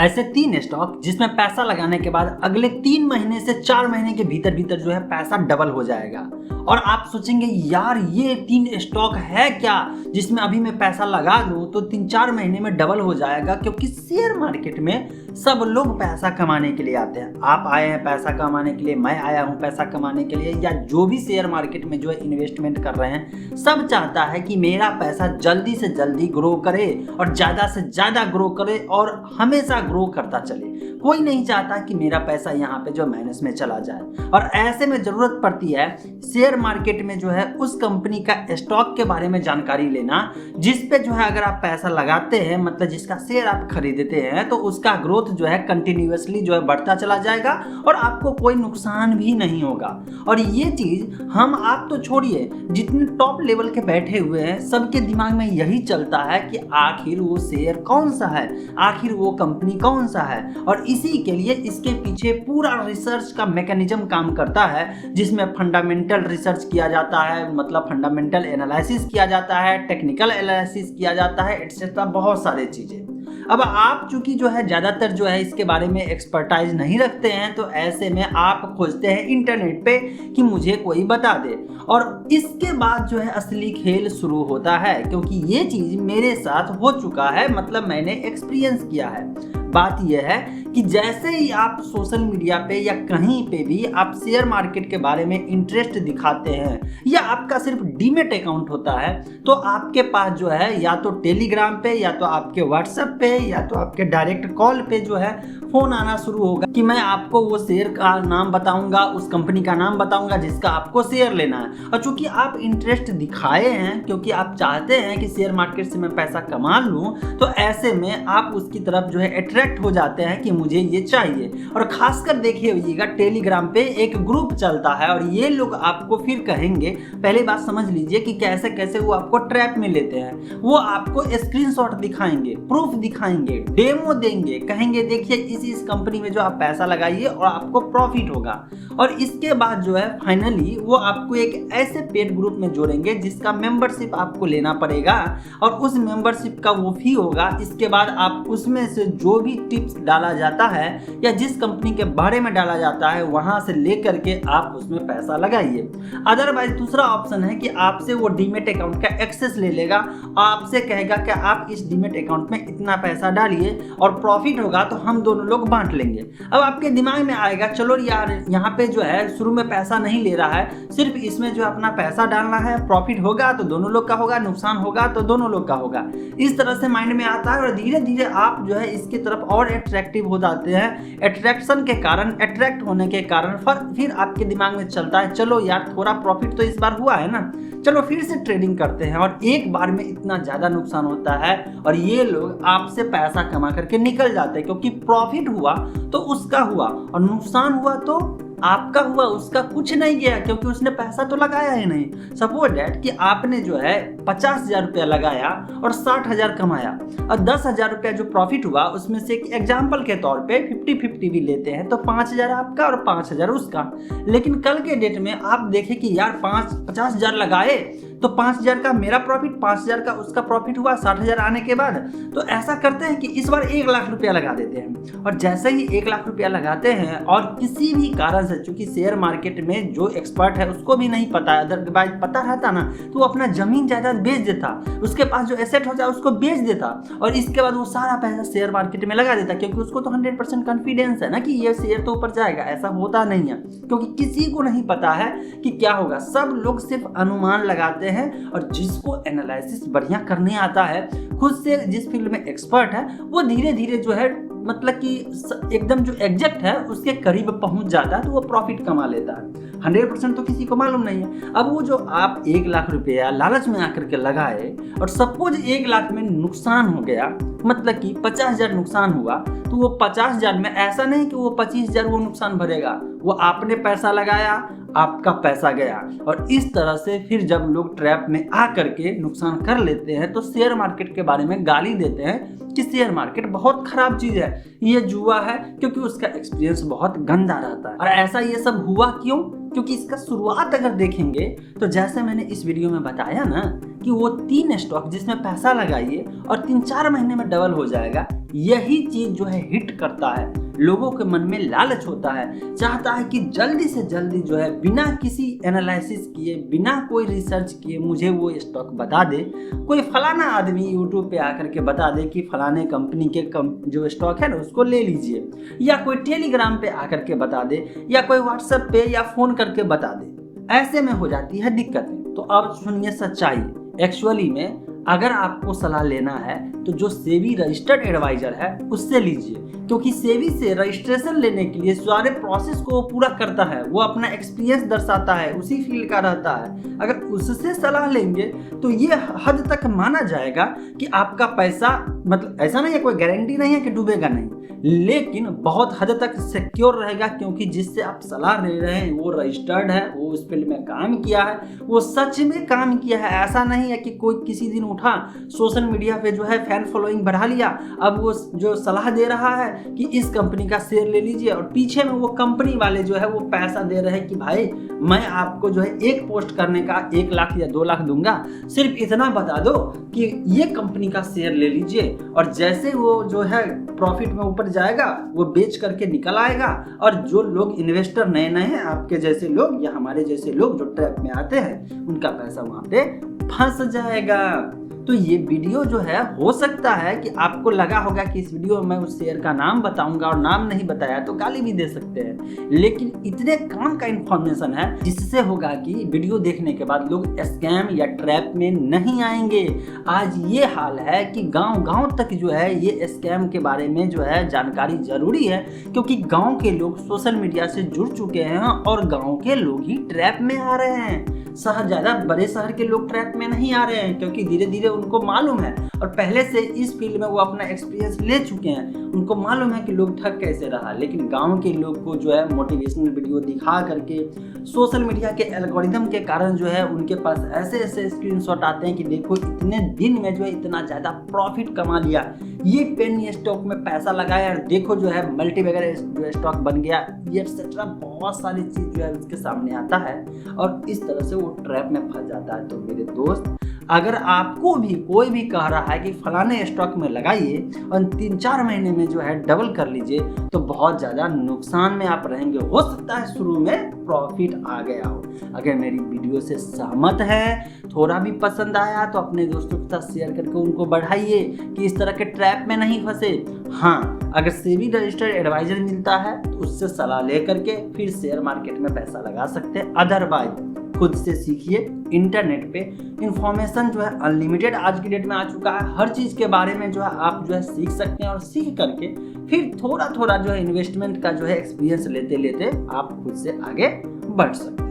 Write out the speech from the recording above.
ऐसे 3 स्टॉक जिसमें पैसा लगाने के बाद अगले 3 महीने से 4 महीने के भीतर भीतर जो है पैसा डबल हो जाएगा। और आप सोचेंगे यार ये 3 स्टॉक है क्या जिसमें अभी मैं पैसा लगा दूं तो 3-4 महीने में डबल हो जाएगा, क्योंकि शेयर मार्केट में सब लोग पैसा कमाने के लिए आते हैं। आप आए हैं पैसा कमाने के लिए, मैं आया हूं पैसा कमाने के लिए, या जो भी शेयर मार्केट में जो है इन्वेस्टमेंट कर रहे हैं सब चाहता है कि मेरा पैसा जल्दी से जल्दी ग्रो करे और ज़्यादा से ज़्यादा ग्रो करे और हमेशा ग्रो करता चले। कोई नहीं चाहता कि मेरा पैसा यहाँ पे जो माइनस में चला जाए। और ऐसे में ज़रूरत पड़ती है शेयर मार्केट में जो है उस कंपनी का स्टॉक के बारे में जानकारी लेना, जिस पे जो है अगर आप पैसा लगाते हैं, मतलब जिसका शेयर आप खरीदते हैं, तो उसका ग्रोथ जो है कंटिन्यूअसली जो है बढ़ता चला जाएगा और आपको कोई नुकसान भी नहीं होगा। और ये चीज़ हम आप तो छोड़िए, जितने टॉप लेवल के बैठे हुए हैं सबके दिमाग में यही चलता है कि आखिर वो शेयर कौन सा है, आखिर वो कंपनी कौन सा है। और इसी के लिए इसके पीछे पूरा रिसर्च का मैकेनिज्म काम करता है, जिसमें फंडामेंटल रिसर्च किया जाता है, मतलब फंडामेंटल एनालिसिस किया जाता है, टेक्निकल एनालिसिस किया जाता है, एटसेट्रा बहुत सारे चीज़ें। अब आप चूंकि जो है ज़्यादातर जो है इसके बारे में एक्सपर्टाइज नहीं रखते हैं, तो ऐसे में आप खोजते हैं इंटरनेट पे कि मुझे कोई बता दे। और इसके बाद जो है असली खेल शुरू होता है, क्योंकि ये चीज़ मेरे साथ हो चुका है, मतलब मैंने एक्सपीरियंस किया है। बात यह है कि जैसे ही आप सोशल मीडिया पे या कहीं पे भी आप शेयर मार्केट के बारे में इंटरेस्ट दिखाते हैं, या आपका सिर्फ डीमेट अकाउंट होता है, तो आपके पास जो है या तो टेलीग्राम पे, या तो आपके व्हाट्सएप पे, या तो आपके डायरेक्ट कॉल पे जो है फ़ोन आना शुरू होगा कि मैं आपको वो शेयर का नाम बताऊंगा, उस कंपनी का नाम बताऊंगा जिसका आपको शेयर लेना है। और चूंकि आप इंटरेस्ट दिखाए हैं, क्योंकि आप चाहते हैं कि शेयर मार्केट से मैं पैसा कमा लूँ, तो ऐसे में आप उसकी तरफ जो है अट्रैक्ट हो जाते हैं कि मुझे ये चाहिए। और खासकर देखिए होइएगा, टेलीग्राम पे एक ग्रुप चलता है और ये लोग आपको फिर कहेंगे, पहले बात समझ लीजिए कि कैसे कैसे वो आपको ट्रैप में लेते हैं। वो आपको स्क्रीनशॉट दिखाएंगे, प्रूफ दिखाएंगे, डेमो देंगे, कहेंगे देखिए इस कंपनी में जो आप पैसा लगाइए और आपको प्रॉफिट होगा। और इसके बाद जो है फाइनली वो आपको एक ऐसे पेड ग्रुप में जोड़ेंगे जिसका मेंबरशिप आपको लेना पड़ेगा, और उस मेंबरशिप का वो फी होगा। इसके बाद आप उसमें से जो भी टिप्स डाला जाता है या जिस कंपनी के बारे में डाला जाता है वहां से लेकर के आप उसमें पैसा लगाइए। अदरवाइज दूसरा ऑप्शन है कि आपसे वो डीमेट अकाउंट का एक्सेस ले लेगा, आपसे कहेगा कि आप इस डीमेट अकाउंट में इतना पैसा डालिए और प्रॉफिट होगा तो हम दोनों लोग बांट लेंगे। अब आपके दिमाग में आएगा चलो यार यहाँ पे जो है शुरू में पैसा नहीं ले रहा है, सिर्फ इसमें जो अपना पैसा डालना है, प्रॉफिट होगा तो दोनों लोग का होगा, नुकसान होगा तो दोनों लोग का होगा। इस तरह से माइंड में आता है और धीरे धीरे आप जो है इसकी तरफ और अट्रैक्टिव हो जाते हैं। अट्रैक्शन के कारण, अट्रैक्ट होने के कारण फिर आपके दिमाग में चलता है चलो यार थोड़ा प्रॉफिट तो इस बार हुआ है ना, चलो फिर से ट्रेडिंग करते हैं। और एक बार में इतना ज़्यादा नुकसान होता है और ये लोग आपसे पैसा कमा करके निकल जाते हैं, क्योंकि प्रॉफिट हुआ तो उसका हुआ और नुकसान हुआ तो आपका हुआ, उसका कुछ नहीं गया, क्योंकि उसने पैसा तो लगाया ही नहीं। सपोज डैट कि आपने जो है 50,000 रुपया लगाया और 60,000 कमाया, और 10,000 रुपया जो प्रॉफिट हुआ उसमें से एक एग्जाम्पल के तौर पे 50-50 भी लेते हैं तो 5,000 आपका और 5,000 उसका। लेकिन कल के डेट में आप देखें कि यार 50,000 लगाए तो 5,000 का मेरा प्रॉफिट, 5,000 का उसका प्रॉफिट हुआ 60,000 आने के बाद। तो ऐसा करते हैं कि इस बार 1 लाख रुपया लगा देते हैं, और जैसे ही 1 लाख रुपया लगाते हैं और किसी भी कारण से, चूंकि शेयर मार्केट में जो एक्सपर्ट है उसको भी नहीं पता है, अदरवाइज पता रहता ना तो वो अपना जमीन जायदाद बेच देता, उसके पास जो एसेट हो जाए उसको बेच देता और इसके बाद वो सारा पैसा शेयर मार्केट में लगा देता, क्योंकि उसको तो 100% कॉन्फिडेंस है ना कि ये शेयर तो ऊपर जाएगा। ऐसा होता नहीं है, क्योंकि किसी को नहीं पता है कि क्या होगा, सब लोग सिर्फ अनुमान लगाते हैं। और जिसको एनालिसिस बढ़िया करने आता है, खुद से जिस फील्ड में एक्सपर्ट है, वो धीरे धीरे जो है मतलब कि एकदम जो एग्जैक्ट है उसके करीब पहुंच जाता है तो वो प्रॉफिट कमा लेता है। 100% तो किसी को मालूम नहीं है। अब वो जो आप 1 लाख रुपया लालच में आकर के लगाए और सपोज 1 लाख में नुकसान हो गया, मतलब कि 50,000 नुकसान हुआ, तो वो 50,000 में ऐसा नहीं कि वो 25,000 वो नुकसान भरेगा, वो आपने पैसा लगाया, आपका पैसा गया। और इस तरह से फिर जब लोग ट्रैप में आ करके नुकसान कर लेते हैं तो शेयर मार्केट के बारे में गाली देते हैं कि शेयर मार्केट बहुत खराब चीज़ है, ये जुआ है, क्योंकि उसका एक्सपीरियंस बहुत गंदा रहता है। और ऐसा ये सब हुआ क्यों? क्योंकि इसका शुरुआत अगर देखेंगे तो जैसे मैंने इस वीडियो में बताया ना कि वो 3 स्टॉक जिसमें पैसा लगाइए और 3-4 महीने में डबल हो जाएगा, यही चीज जो है हिट करता है। लोगों के मन में लालच होता है, चाहता है कि जल्दी से जल्दी जो है बिना किसी एनालिसिस किए, बिना कोई रिसर्च किए मुझे वो स्टॉक बता दे। कोई फलाना आदमी यूट्यूब पे आकर के बता दे कि फलाने कंपनी के जो स्टॉक है ना उसको ले लीजिए, या कोई टेलीग्राम पे आकर के बता दे, या कोई व्हाट्सएप पे या फोन करके बता दे। ऐसे में हो जाती है दिक्कतें। तो अब सुनिए सच्चाई। एक्चुअली में अगर आपको सलाह लेना है तो जो सेबी रजिस्टर्ड एडवाइजर है उससे लीजिए, क्योंकि सेबी से रजिस्ट्रेशन लेने के लिए सारे प्रोसेस को पूरा करता है, वो अपना एक्सपीरियंस दर्शाता है, उसी फील्ड का रहता है। अगर उससे सलाह लेंगे तो ये हद तक माना जाएगा कि आपका पैसा, मतलब ऐसा नहीं है, कोई गारंटी नहीं है कि डूबेगा नहीं, लेकिन बहुत हद तक सिक्योर रहेगा, क्योंकि जिससे आप सलाह ले रहे हैं वो रजिस्टर्ड है, वो उस फील्ड में काम किया है, वो सच में काम किया है। ऐसा नहीं है कि कोई किसी दिन उठा सोशल मीडिया पे जो है फैन फॉलोइंग बढ़ा लिया, अब वो जो सलाह दे रहा है कि इस कंपनी का शेयर ले लीजिए, और पीछे में वो कंपनी वाले जो है वो पैसा दे रहे हैं कि भाई मैं आपको जो है एक पोस्ट करने का 1 लाख या 2 लाख दूंगा, सिर्फ इतना बता दो कि ये कंपनी का शेयर ले लीजिए, और जैसे वो जो है प्रॉफिट में ऊपर जाएगा वो बेच करके निकल आएगा, और जो लोग इन्वेस्टर नए नए हैं, आपके जैसे लोग या हमारे जैसे लोग जो ट्रैप में आते हैं, उनका पैसा वहां पे फंस जाएगा। तो ये वीडियो जो है, हो सकता है कि आपको लगा होगा कि इस वीडियो में मैं उस शेयर का नाम बताऊंगा और नाम नहीं बताया तो गाली भी दे सकते हैं, लेकिन इतने काम का इंफॉर्मेशन है जिससे होगा कि वीडियो देखने के बाद लोग स्कैम या ट्रैप में नहीं आएंगे। आज ये हाल है कि गांव-गांव तक जो है ये स्कैम के बारे में जो है जानकारी जरूरी है, क्योंकि गांव के लोग सोशल मीडिया से जुड़ चुके हैं और गांव के लोग ही ट्रैप में आ रहे हैं। शहर, ज्यादा बड़े शहर के लोग ट्रैप में नहीं आ रहे हैं, क्योंकि धीरे धीरे उनको मालूम है और पहले से इस फील्ड में वो अपना एक्सपीरियंस ले चुके हैं, उनको मालूम है कि लोग ठग कैसे रहा। लेकिन गांव के लोग को जो है मोटिवेशनल वीडियो दिखा करके, सोशल मीडिया के एल्गोरिदम के कारण जो है उनके पास ऐसे ऐसे स्क्रीनशॉट आते हैं कि देखो इतने दिन में जो है इतना ज्यादा प्रॉफिट कमा लिया, ये पेनी स्टॉक में पैसा लगाया, देखो जो है मल्टी वगैरह जो स्टॉक बन गया, ये एक्सेट्रा बहुत सारी चीज जो है उसके सामने आता है, और इस तरह से वो ट्रैप में फंस जाता है। तो मेरे दोस्त, अगर आपको भी कोई भी कह रहा है कि फलाने स्टॉक में लगाइए और 3-4 महीने में जो है डबल कर लीजिए, तो बहुत ज़्यादा नुकसान में आप रहेंगे। हो सकता है शुरू में प्रॉफिट आ गया हो। अगर मेरी वीडियो से सहमत है, थोड़ा भी पसंद आया, तो अपने दोस्तों के साथ शेयर करके उनको बढ़ाइए कि इस तरह के ट्रैप में नहीं फंसे। हाँ, अगर सेबी रजिस्टर्ड एडवाइजर मिलता है तो उससे सलाह ले करके फिर शेयर मार्केट में पैसा लगा सकते हैं। अदरवाइज खुद से सीखिए। इंटरनेट पे इंफॉर्मेशन जो है अनलिमिटेड आज की डेट में आ चुका है। हर चीज़ के बारे में जो है आप जो है सीख सकते हैं, और सीख करके फिर थोड़ा थोड़ा जो है इन्वेस्टमेंट का जो है एक्सपीरियंस लेते लेते आप खुद से आगे बढ़ सकते हैं।